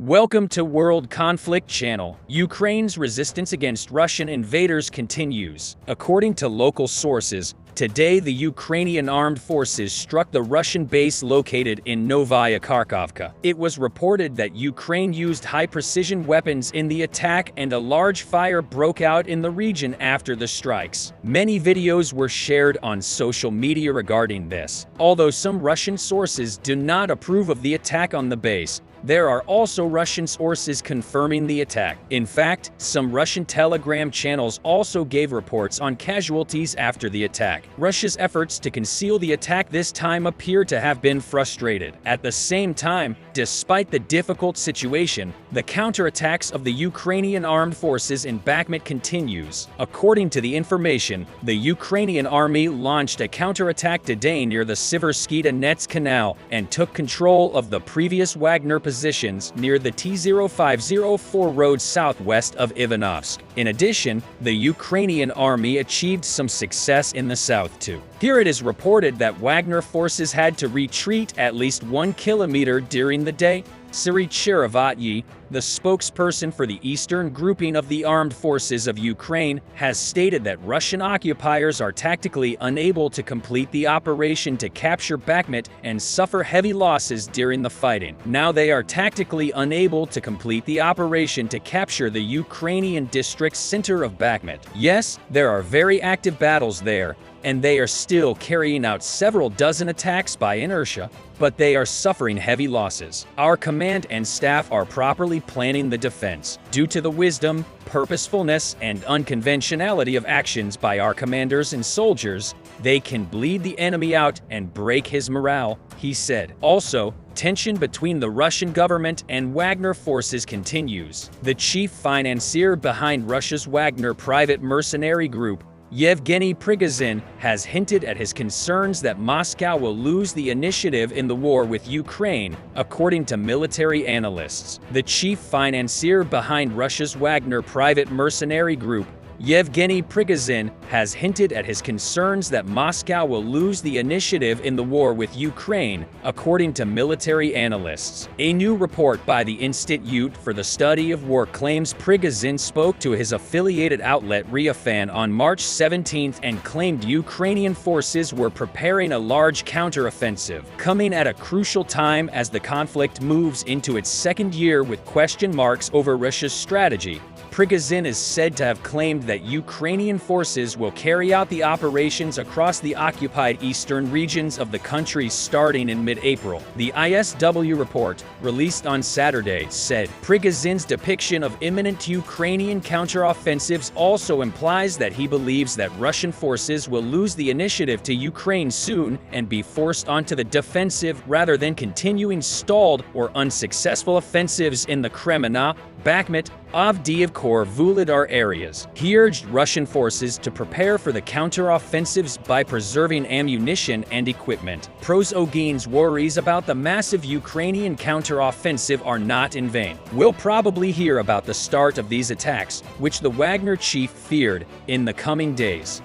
Welcome to World Conflict Channel. Ukraine's resistance against Russian invaders continues. According to local sources, today the Ukrainian armed forces struck the Russian base located in Novaya Kakhovka. It was reported that Ukraine used high-precision weapons in the attack and a large fire broke out in the region after the strikes. Many videos were shared on social media regarding this. Although some Russian sources do not approve of the attack on the base, there are also Russian sources confirming the attack. In fact, some Russian Telegram channels also gave reports on casualties after the attack. Russia's efforts to conceal the attack this time appear to have been frustrated. At the same time, despite the difficult situation, the counterattacks of the Ukrainian armed forces in Bakmut continues. According to the information, the Ukrainian army launched a counterattack today near the Siversky Donetsk Canal and took control of the previous Wagner positions near the T-0504 road southwest of Ivanovsk. In addition, the Ukrainian army achieved some success in the south too. Here it is reported that Wagner forces had to retreat at least 1 kilometer during the day. Serhii Cherevatyi, the spokesperson for the eastern grouping of the armed forces of Ukraine, has stated that Russian occupiers are tactically unable to complete the operation to capture Bakmut and suffer heavy losses during the fighting. Now they are tactically unable to complete the operation to capture the Ukrainian district center of Bakmut. Yes, there are very active battles there, and they are still carrying out several dozen attacks by inertia, but they are suffering heavy losses. Our command and staff are properly planning the defense. Due to the wisdom, purposefulness, and unconventionality of actions by our commanders and soldiers, they can bleed the enemy out and break his morale, he said. Also, tension between the Russian government and Wagner forces continues. The chief financier behind Russia's Wagner private mercenary group, Yevgeny Prigozhin, has hinted at his concerns that Moscow will lose the initiative in the war with Ukraine, according to military analysts. The chief financier behind Russia's Wagner private mercenary group, Yevgeny Prigozhin, has hinted at his concerns that Moscow will lose the initiative in the war with Ukraine, according to military analysts. A new report by the Institute for the Study of War claims Prigozhin spoke to his affiliated outlet Ryafan on March 17 and claimed Ukrainian forces were preparing a large counteroffensive, coming at a crucial time as the conflict moves into its second year with question marks over Russia's strategy. Prigozhin is said to have claimed that Ukrainian forces will carry out the operations across the occupied eastern regions of the country starting in mid-April. The ISW report, released on Saturday, said Prigozhin's depiction of imminent Ukrainian counteroffensives also implies that he believes that Russian forces will lose the initiative to Ukraine soon and be forced onto the defensive rather than continuing stalled or unsuccessful offensives in the Kremenna, Bakmut, Avdiivka, Vuhledar areas. He urged Russian forces to prepare for the counteroffensives by preserving ammunition and equipment. Prigozhin's worries about the massive Ukrainian counteroffensive are not in vain. We'll probably hear about the start of these attacks, which the Wagner chief feared, in the coming days.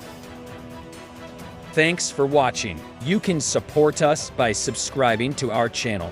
Thanks for watching. You can support us by subscribing to our channel.